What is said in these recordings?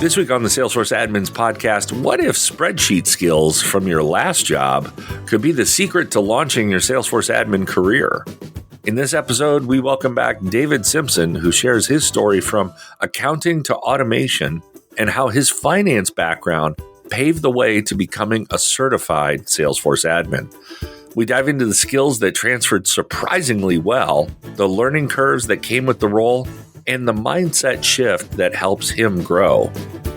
This week on the Salesforce Admins podcast, what if spreadsheet skills from your last job could be the secret to launching your Salesforce admin career? In this episode, we welcome back David Simpson, who shares his story from accounting to automation and how his finance background paved the way to becoming a certified Salesforce admin. We dive into the skills that transferred surprisingly well, the learning curves that came with the role, and the mindset shift that helps him grow.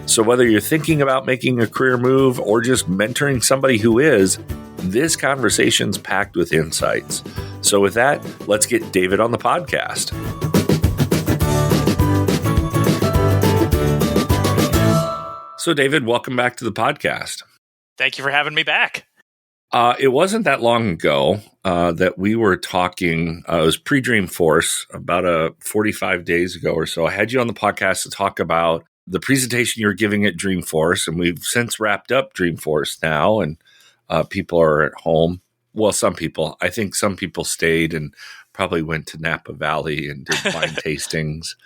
So whether you're thinking about making a career move or just mentoring somebody who is, this conversation's packed with insights. So with that, let's get David on the podcast. So David, welcome back to the podcast. Thank you for having me back. It wasn't that long ago that we were talking, it was pre-Dreamforce, about 45 days ago or so. I had you on the podcast to talk about the presentation you were giving at Dreamforce, and we've since wrapped up Dreamforce now, and people are at home. Well, some people. I think some people stayed and probably went to Napa Valley and did wine tastings,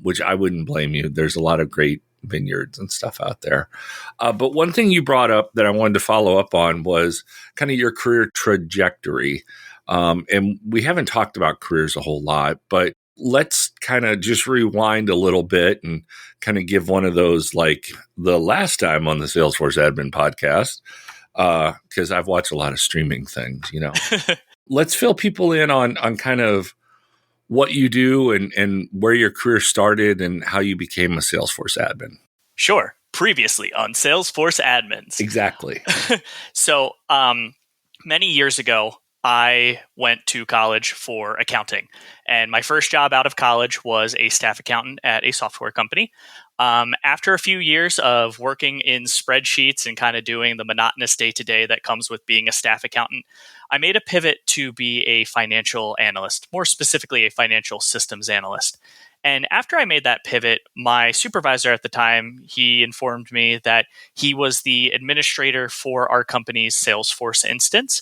which I wouldn't blame you. There's a lot of great vineyards and stuff out there. But one thing you brought up that I wanted to follow up on was kind of your career trajectory. And we haven't talked about careers a whole lot, but let's kind of just rewind a little bit and kind of give one of those, like the last time on the Salesforce Admin podcast, because I've watched a lot of streaming things, you know. Let's fill people in on kind of what you do and where your career started and how you became a Salesforce admin. Sure. Previously on Salesforce Admins. Exactly. So many years ago, I went to college for accounting. And my first job out of college was a staff accountant at a software company. After a few years of working in spreadsheets and kind of doing the monotonous day-to-day that comes with being a staff accountant, I made a pivot to be a financial analyst, more specifically a financial systems analyst. And after I made that pivot, my supervisor at the time, he informed me that he was the administrator for our company's Salesforce instance,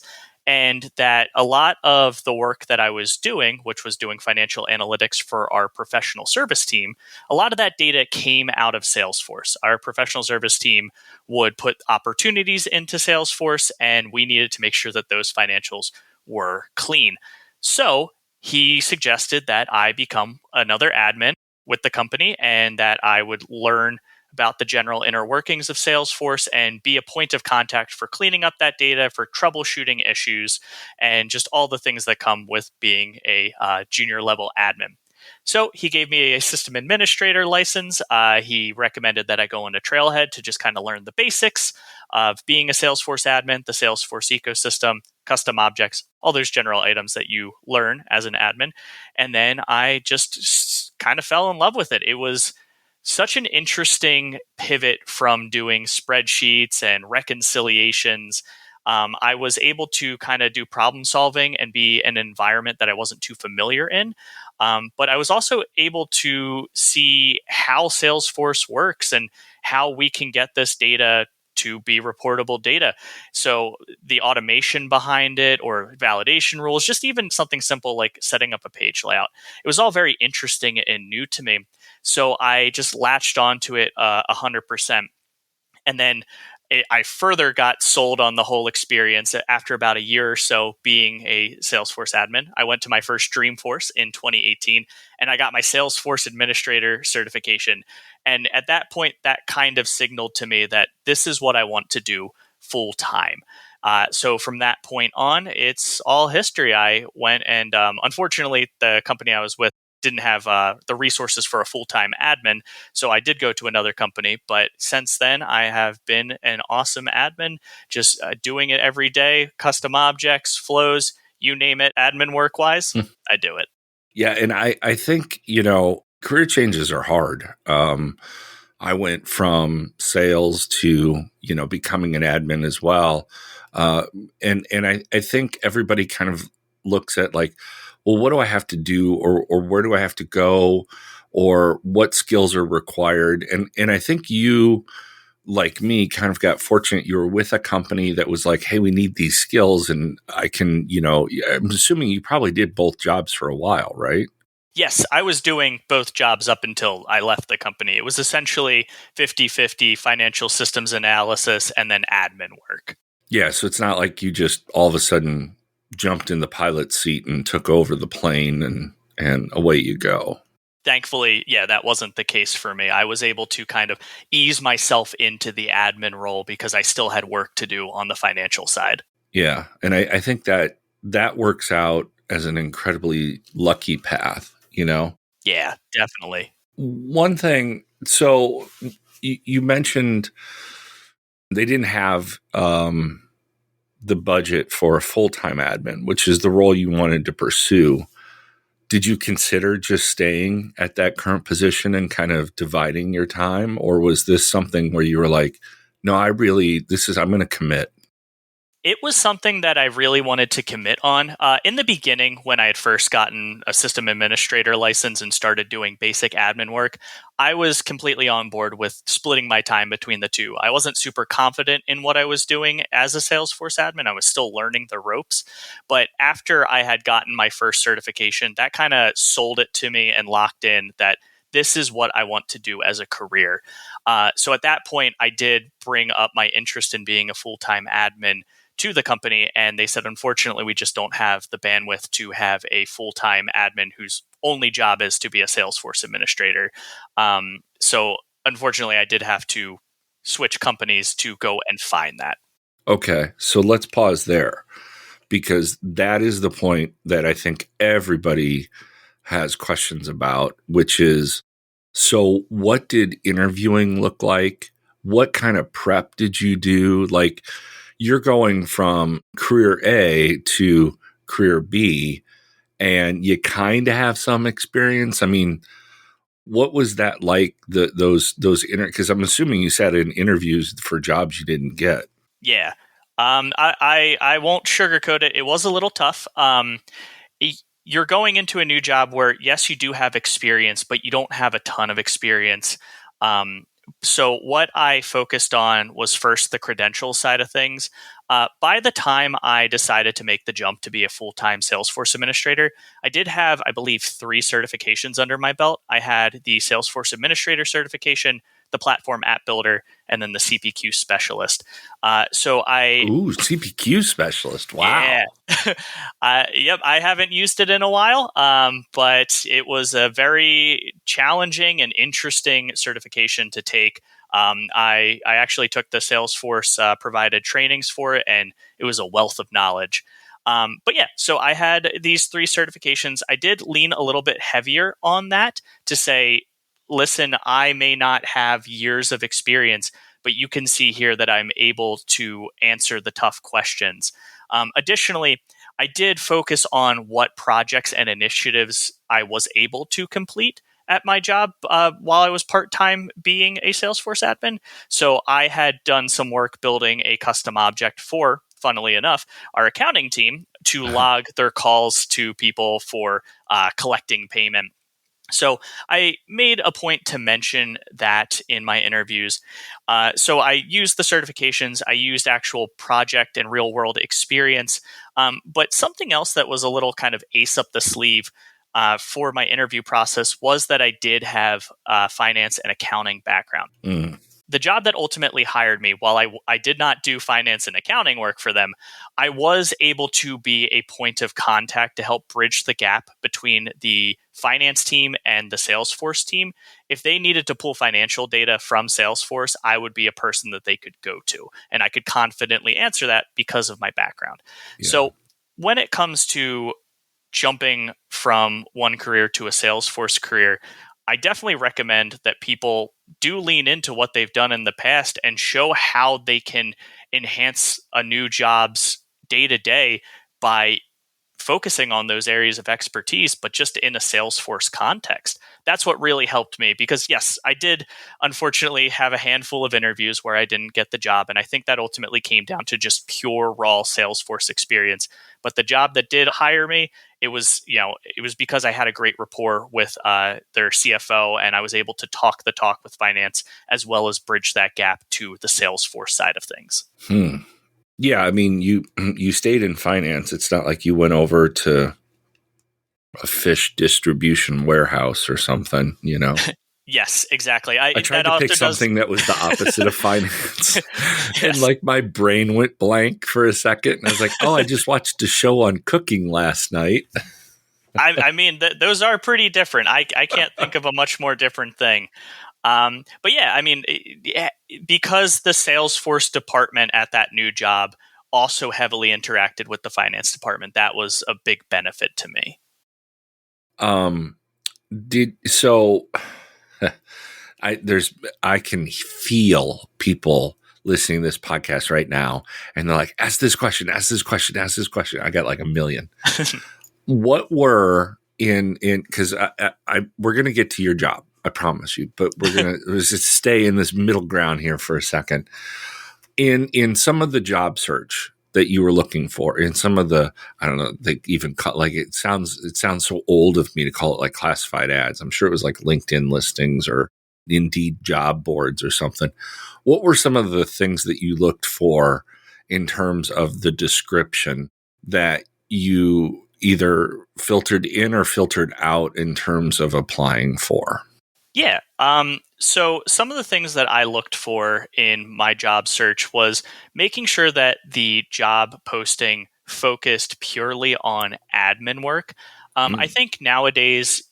and that a lot of the work that I was doing, which was doing financial analytics for our professional service team, a lot of that data came out of Salesforce. Our professional service team would put opportunities into Salesforce, and we needed to make sure that those financials were clean. So he suggested that I become another admin with the company and that I would learn about the general inner workings of Salesforce and be a point of contact for cleaning up that data, for troubleshooting issues, and just all the things that come with being a junior level admin. So he gave me a system administrator license. He recommended that I go into Trailhead to just kind of learn the basics of being a Salesforce admin, the Salesforce ecosystem, custom objects, all those general items that you learn as an admin. And then I just kind of fell in love with it. It was such an interesting pivot from doing spreadsheets and reconciliations. I was able to kind of do problem solving and be in an environment that I wasn't too familiar in. But I was also able to see how Salesforce works and how we can get this data to be reportable data. So the automation behind it or validation rules, just even something simple like setting up a page layout. It was all very interesting and new to me. So I just latched onto it 100%. And then I further got sold on the whole experience after about a year or so being a Salesforce admin. I went to my first Dreamforce in 2018, and I got my Salesforce administrator certification. And at that point, that kind of signaled to me that this is what I want to do full time. So from that point on, it's all history. I went and unfortunately, the company I was with didn't have the resources for a full-time admin. So I did go to another company. But since then, I have been an awesome admin, just doing it every day, custom objects, flows, you name it, admin work-wise, I do it. Yeah, and I think, career changes are hard. I went from sales to, becoming an admin as well. And I think everybody kind of looks at like, well, what do I have to do or where do I have to go or what skills are required? And I think you, like me, kind of got fortunate. You were with a company that was like, hey, we need these skills. And I can, I'm assuming you probably did both jobs for a while, right? Yes, I was doing both jobs up until I left the company. It was essentially 50-50 financial systems analysis and then admin work. Yeah, so it's not like you just all of a sudden jumped in the pilot seat and took over the plane and away you go. Thankfully, yeah, that wasn't the case for me. I was able to kind of ease myself into the admin role because I still had work to do on the financial side. Yeah, and I think that works out as an incredibly lucky path, you know? Yeah, definitely. One thing, so you mentioned they didn't have the budget for a full-time admin, which is the role you wanted to pursue. Did you consider just staying at that current position and kind of dividing your time? Or was this something where you were like, no, I'm going to commit? It was something that I really wanted to commit on. In the beginning, when I had first gotten a system administrator license and started doing basic admin work, I was completely on board with splitting my time between the two. I wasn't super confident in what I was doing as a Salesforce admin. I was still learning the ropes. But after I had gotten my first certification, that kind of sold it to me and locked in that this is what I want to do as a career. So at that point, I did bring up my interest in being a full-time admin to the company, and they said, unfortunately, we just don't have the bandwidth to have a full-time admin whose only job is to be a Salesforce administrator. So unfortunately, I did have to switch companies to go and find that. Okay, so let's pause there because that is the point that I think everybody has questions about, which is, so what did interviewing look like? What kind of prep did you do? Like, you're going from career A to career B, and you kind of have some experience. I mean, what was that like? Because I'm assuming you sat in interviews for jobs you didn't get. Yeah. I won't sugarcoat it. It was a little tough. You're going into a new job where, yes, you do have experience, but you don't have a ton of experience. So what I focused on was first the credential side of things. By the time I decided to make the jump to be a full-time Salesforce administrator, I did have, I believe, 3 certifications under my belt. I had the Salesforce Administrator certification, the Platform App Builder, and then the CPQ Specialist. Ooh, CPQ Specialist. Wow. Yeah. Yep, I haven't used it in a while, but it was a very challenging and interesting certification to take. I actually took the Salesforce provided trainings for it, and it was a wealth of knowledge. But yeah, so I had these 3 certifications. I did lean a little bit heavier on that to say, listen, I may not have years of experience, but you can see here that I'm able to answer the tough questions. Additionally, I did focus on what projects and initiatives I was able to complete at my job while I was part-time being a Salesforce admin. So I had done some work building a custom object for, funnily enough, our accounting team to log their calls to people for collecting payment. So I made a point to mention that in my interviews. So I used the certifications, I used actual project and real world experience. But something else that was a little kind of ace up the sleeve for my interview process was that I did have finance and accounting background. Mm. The job that ultimately hired me, while I did not do finance and accounting work for them, I was able to be a point of contact to help bridge the gap between the finance team and the Salesforce team. If they needed to pull financial data from Salesforce, I would be a person that they could go to, and I could confidently answer that because of my background. Yeah. So when it comes to jumping from one career to a Salesforce career, I definitely recommend that people do lean into what they've done in the past and show how they can enhance a new job's day to day by focusing on those areas of expertise, but just in a Salesforce context. That's what really helped me because, yes, I did unfortunately have a handful of interviews where I didn't get the job. And I think that ultimately came down to just pure raw Salesforce experience. But the job that did hire me, it was because I had a great rapport with their CFO, and I was able to talk the talk with finance as well as bridge that gap to the Salesforce side of things. Yeah, I mean, you stayed in finance. It's not like you went over to a fish distribution warehouse or something, Yes, exactly. I tried That to pick often does. something that was the opposite of finance. And Yes. like my brain went blank for a second. And I was like, oh, I just watched a show on cooking last night. I mean, those are pretty different. I can't think of a much more different thing. But yeah, I mean, because the Salesforce department at that new job also heavily interacted with the finance department, that was a big benefit to me. Did so I can feel people listening to this podcast right now, and they're like, ask this question, ask this question, ask this question. I got like a million. What were because we're gonna get to your job, I promise you, but we're gonna just stay in this middle ground here for a second. In some of the job search that you were looking for, in some of the, I don't know, they even like it sounds so old of me to call it like classified ads. I'm sure it was like LinkedIn listings or Indeed job boards or something. What were some of the things that you looked for in terms of the description that you either filtered in or filtered out in terms of applying for? Yeah. So some of the things that I looked for in my job search was making sure that the job posting focused purely on admin work. I think nowadays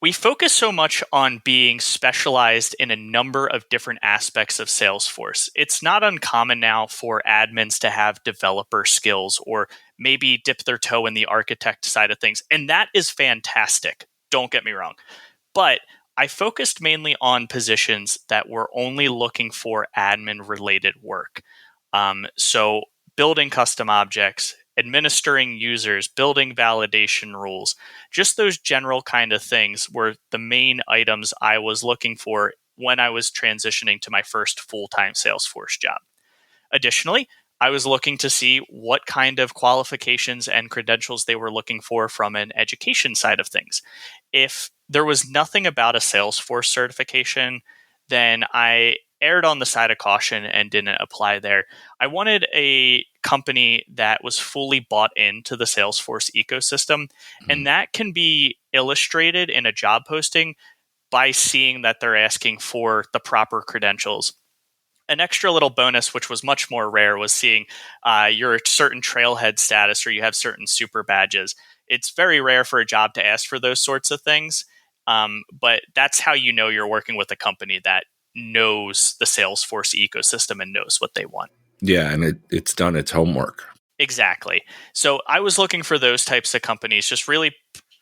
we focus so much on being specialized in a number of different aspects of Salesforce. It's not uncommon now for admins to have developer skills or maybe dip their toe in the architect side of things. And that is fantastic. Don't get me wrong. But I focused mainly on positions that were only looking for admin related work. So building custom objects, administering users, building validation rules, just those general kind of things were the main items I was looking for when I was transitioning to my first full-time Salesforce job. Additionally, I was looking to see what kind of qualifications and credentials they were looking for from an education side of things. If there was nothing about a Salesforce certification, then I erred on the side of caution and didn't apply there. I wanted a company that was fully bought into the Salesforce ecosystem, and that can be illustrated in a job posting by seeing that they're asking for the proper credentials. An extra little bonus, which was much more rare, was seeing your certain trailhead status or you have certain super badges. It's very rare for a job to ask for those sorts of things, but that's how you know you're working with a company that knows the Salesforce ecosystem and knows what they want. Yeah, and it's done its homework. Exactly. So I was looking for those types of companies, just really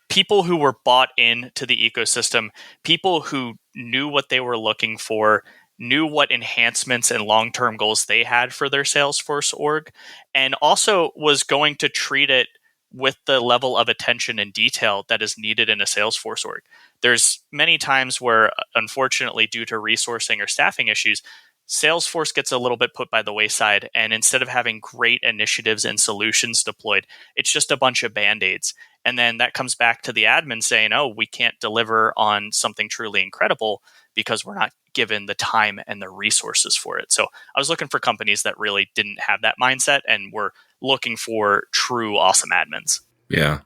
people who were bought into the ecosystem, people who knew what they were looking for, knew what enhancements and long-term goals they had for their Salesforce org, and also was going to treat it with the level of attention and detail that is needed in a Salesforce org. There's many times where, unfortunately, due to resourcing or staffing issues, Salesforce gets a little bit put by the wayside, and instead of having great initiatives and solutions deployed, it's just a bunch of band-aids. And then that comes back to the admin saying, oh, we can't deliver on something truly incredible because we're not given the time and the resources for it. So I was looking for companies that really didn't have that mindset and were looking for true awesome admins. Yeah.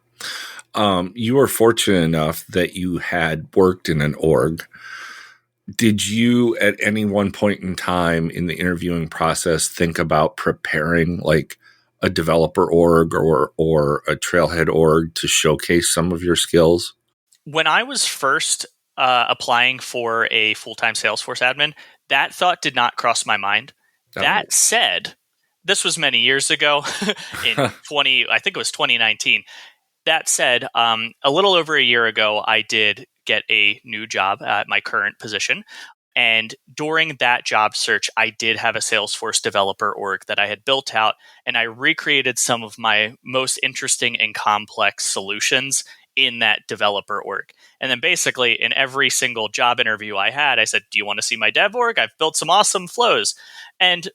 You were fortunate enough that you had worked in an org. Did you at any one point in time in the interviewing process think about preparing like a developer org or a trailhead org to showcase some of your skills? When I was first applying for a full-time Salesforce admin, that thought did not cross my mind. Oh. That said, this was many years ago in I think it was 2019. That said, a little over a year ago, I did get a new job at my current position. And during that job search, I did have a Salesforce developer org that I had built out, and I recreated some of my most interesting and complex solutions in that developer org. And then basically in every single job interview I had, I said, do you want to see my dev org? I've built some awesome flows. And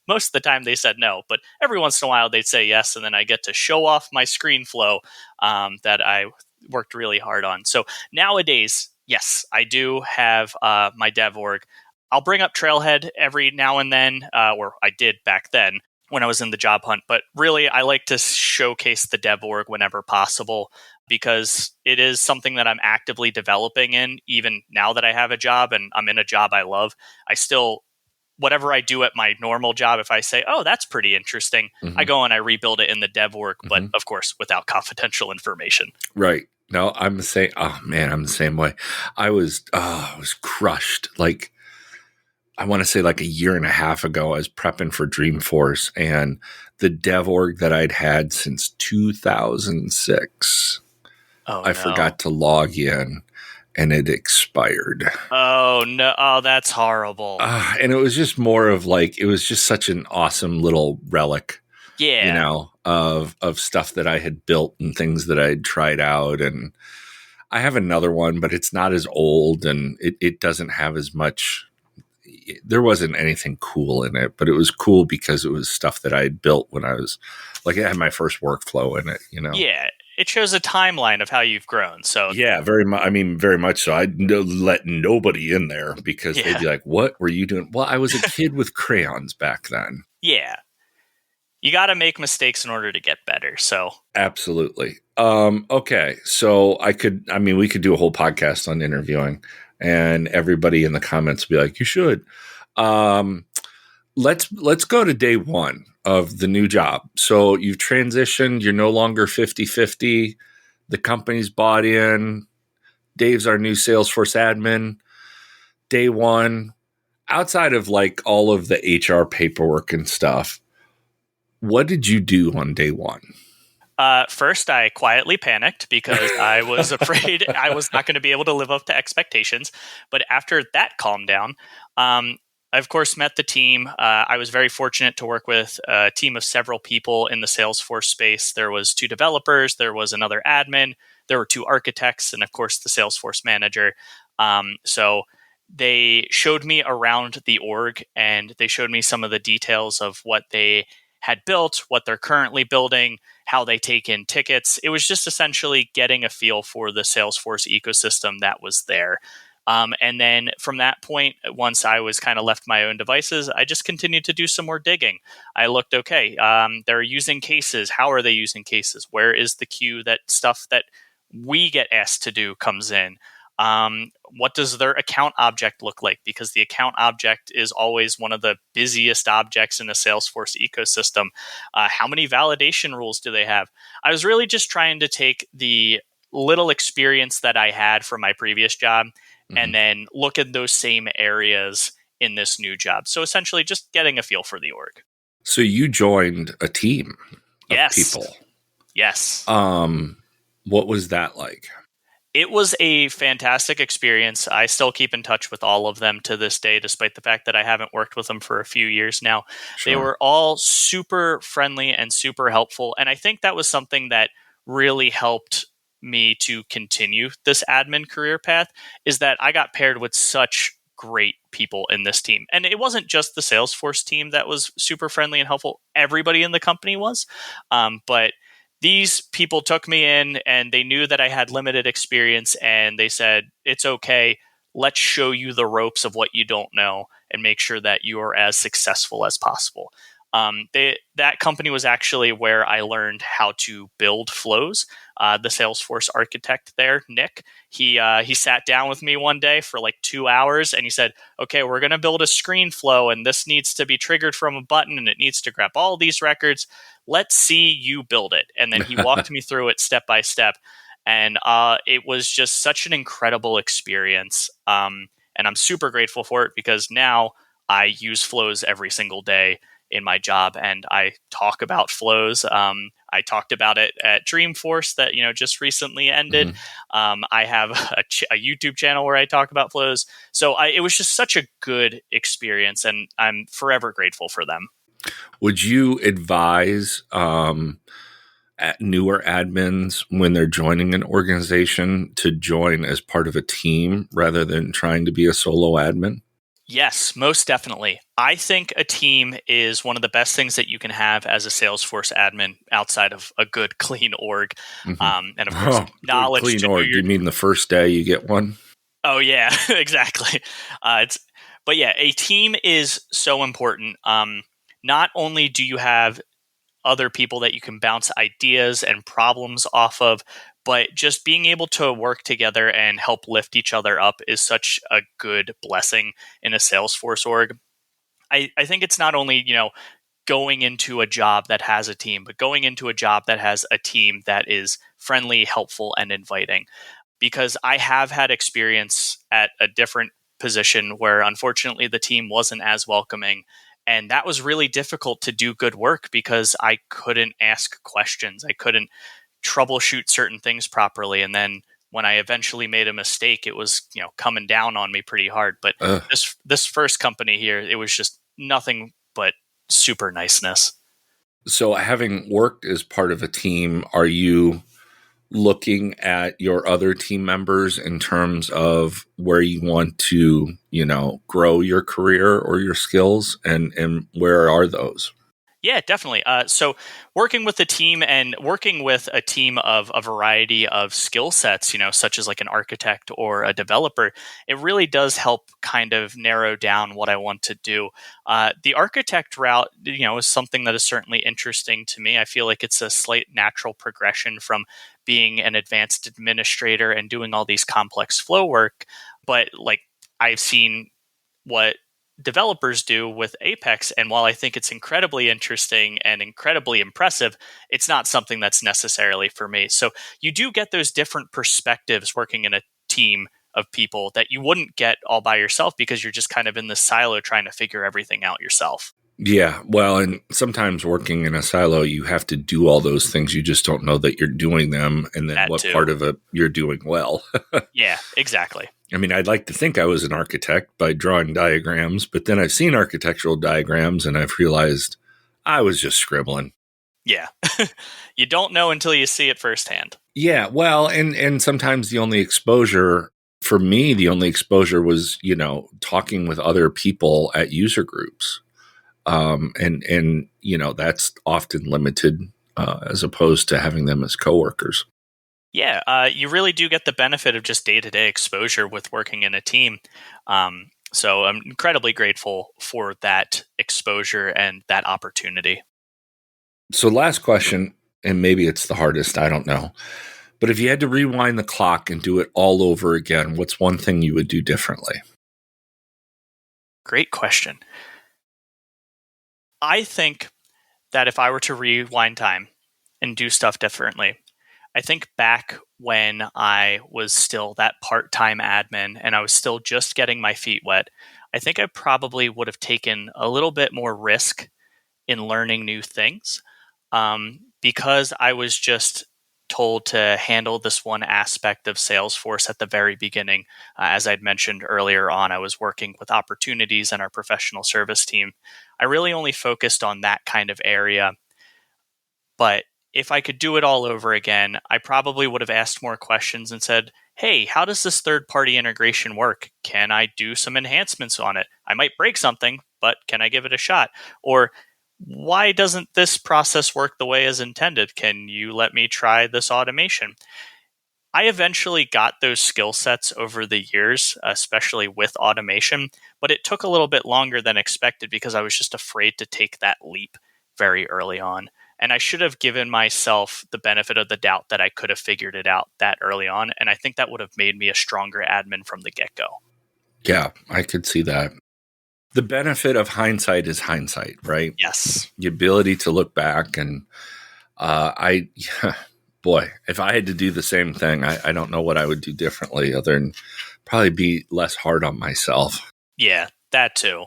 most of the time they said no, but every once in a while they'd say yes. And then I get to show off my screen flow that I worked really hard on. So nowadays, yes, I do have my dev org. I'll bring up Trailhead every now and then, or I did back then when I was in the job hunt. But really, I like to showcase the dev org whenever possible. because it is something that I'm actively developing in. Even now that I have a job and I'm in a job I love, I still, whatever I do at my normal job, if I say, oh, that's pretty interesting, I go and I rebuild it in the dev work, but of course, without confidential information. Right. No, I'm the same. Oh man, I'm the same way. I was crushed. Like, I want to say like a year and a half ago, I was prepping for Dreamforce, and the dev org that I'd had since 2006, Oh, I no. forgot to log in and it expired. Oh, no. Oh, that's horrible. And it was just more of like, it was just such an awesome little relic, Yeah. of stuff that I had built and things that I had tried out. And I have another one, but it's not as old, and it doesn't have as much. There wasn't anything cool in it, but it was cool because it was stuff that I had built when I was like, it had my first workflow in it, Yeah. It shows a timeline of how you've grown. So Yeah, very much. I mean, very much so. I'd let nobody in there because they'd be like, "What were you doing?" Well, I was a kid with crayons back then. Yeah. You got to make mistakes in order to get better. So Absolutely. Okay, so we could do a whole podcast on interviewing, and everybody in the comments would be like, "You should." Let's go to day one of the new job. So you've transitioned. You're no longer 50-50. The company's bought in. Dave's our new Salesforce admin. Day one, outside of like all of the HR paperwork and stuff, what did you do on day one? first, I quietly panicked because I was afraid I was not going to be able to live up to expectations. But after that calmed down, I, of course, met the team. I was very fortunate to work with a team of several people in the Salesforce space. There was 2 developers, there was another admin, there were 2 architects, and of course, the Salesforce manager. So they showed me around the org, and they showed me some of the details of what they had built, what they're currently building, how they take in tickets. It was just essentially getting a feel for the Salesforce ecosystem that was there. And then from that point, once I was kind of left my own devices, I just continued to do some more digging. I looked, okay, they're using cases. How are they using cases? Where is the queue that stuff that we get asked to do comes in? What does their account object look like? Because the account object is always one of the busiest objects in the Salesforce ecosystem. How many validation rules do they have? I was really just trying to take the little experience that I had from my previous job and then look at those same areas in this new job. So essentially just getting a feel for the org. So you joined a team of people. Yes. What was that like? It was a fantastic experience. I still keep in touch with all of them to this day, despite the fact that I haven't worked with them for a few years now. Sure. They were all super friendly and super helpful. And I think that was something that really helped me to continue this admin career path, is that I got paired with such great people in this team. And it wasn't just the Salesforce team that was super friendly and helpful. Everybody in the company was. But these people took me in and they knew that I had limited experience, and they said, it's okay. Let's show you the ropes of what you don't know and make sure that you are as successful as possible. That company was actually where I learned how to build flows. The Salesforce architect there, Nick, he sat down with me one day for like 2 hours and he said, okay, we're going to build a screen flow, and this needs to be triggered from a button and it needs to grab all these records. Let's see you build it. And then he walked me through it step by step. And it was just such an incredible experience. And I'm super grateful for it because now I use flows every single day in my job, and I talk about flows. I talked about it at Dreamforce that just recently ended. I have a YouTube channel where I talk about flows. So it was just such a good experience, and I'm forever grateful for them. Would you advise newer admins when they're joining an organization to join as part of a team rather than trying to be a solo admin? Yes, most definitely. I think a team is one of the best things that you can have as a Salesforce admin outside of a good, clean org. And of course, knowledge. Clean org. You mean the first day you get one? Oh, yeah, exactly. But yeah, a team is so important. Not only do you have other people that you can bounce ideas and problems off of, But just being able to work together and help lift each other up is such a good blessing in a Salesforce org. I think it's not only, going into a job that has a team, but going into a job that has a team that is friendly, helpful, and inviting. Because I have had experience at a different position where unfortunately the team wasn't as welcoming. And that was really difficult to do good work because I couldn't ask questions. I couldn't troubleshoot certain things properly. And then when I eventually made a mistake, it was, coming down on me pretty hard. But this first company here, it was just nothing but super niceness. So having worked as part of a team, are you looking at your other team members in terms of where you want to, grow your career or your skills, and where are those? Yeah, definitely. So working with a team and working with a team of a variety of skill sets, such as like an architect or a developer, it really does help kind of narrow down what I want to do. The architect route, is something that is certainly interesting to me. I feel like it's a slight natural progression from being an advanced administrator and doing all these complex flow work. But like I've seen what developers do with Apex. And while I think it's incredibly interesting and incredibly impressive, it's not something that's necessarily for me. So you do get those different perspectives working in a team of people that you wouldn't get all by yourself because you're just kind of in this silo trying to figure everything out yourself. Yeah, well, and sometimes working in a silo, you have to do all those things. You just don't know that you're doing them, and then That what too. part of it you're doing well. Yeah, exactly. I mean, I'd like to think I was an architect by drawing diagrams, but then I've seen architectural diagrams and I've realized I was just scribbling. Yeah. You don't know until you see it firsthand. Yeah, well, and sometimes the only exposure for me, was, talking with other people at user groups. And that's often limited as opposed to having them as coworkers. Yeah, you really do get the benefit of just day-to-day exposure with working in a team. So I'm incredibly grateful for that exposure and that opportunity. So last question, and maybe it's the hardest, I don't know. But if you had to rewind the clock and do it all over again, what's one thing you would do differently? Great question. I think that if I were to rewind time and do stuff differently, I think back when I was still that part-time admin and I was still just getting my feet wet, I think I probably would have taken a little bit more risk in learning new things because I was just told to handle this one aspect of Salesforce at the very beginning. As I'd mentioned earlier on, I was working with opportunities and our professional service team. I really only focused on that kind of area. But if I could do it all over again, I probably would have asked more questions and said, hey, how does this third-party integration work? Can I do some enhancements on it? I might break something, but can I give it a shot? Or why doesn't this process work the way as intended? Can you let me try this automation? I eventually got those skill sets over the years, especially with automation, but it took a little bit longer than expected because I was just afraid to take that leap very early on. And I should have given myself the benefit of the doubt that I could have figured it out that early on. And I think that would have made me a stronger admin from the get-go. Yeah, I could see that. The benefit of hindsight is hindsight, right? Yes. The ability to look back. And boy, if I had to do the same thing, I don't know what I would do differently other than probably be less hard on myself. Yeah, that too.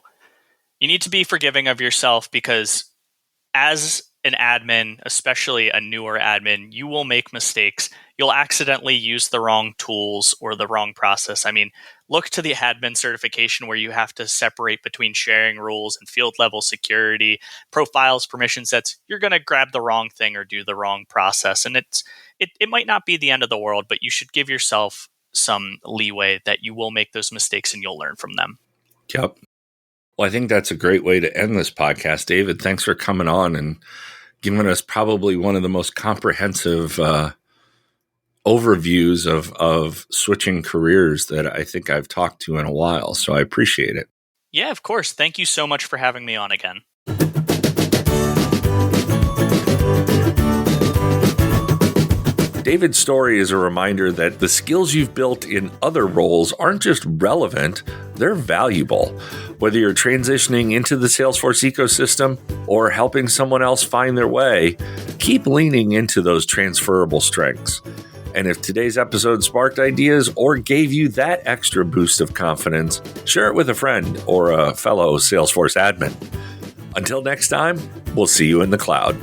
You need to be forgiving of yourself because as an admin, especially a newer admin, you will make mistakes. You'll accidentally use the wrong tools or the wrong process. I mean, look to the admin certification where you have to separate between sharing rules and field level security, profiles, permission sets. You're going to grab the wrong thing or do the wrong process. And it might not be the end of the world, but you should give yourself some leeway that you will make those mistakes and you'll learn from them. Yep. Well, I think that's a great way to end this podcast. David, thanks for coming on and giving us probably one of the most comprehensive overviews of switching careers that I think I've talked to in a while. So I appreciate it. Yeah, of course. Thank you so much for having me on again. David's story is a reminder that the skills you've built in other roles aren't just relevant, they're valuable. Whether you're transitioning into the Salesforce ecosystem or helping someone else find their way, keep leaning into those transferable strengths. And if today's episode sparked ideas or gave you that extra boost of confidence, share it with a friend or a fellow Salesforce admin. Until next time, we'll see you in the cloud.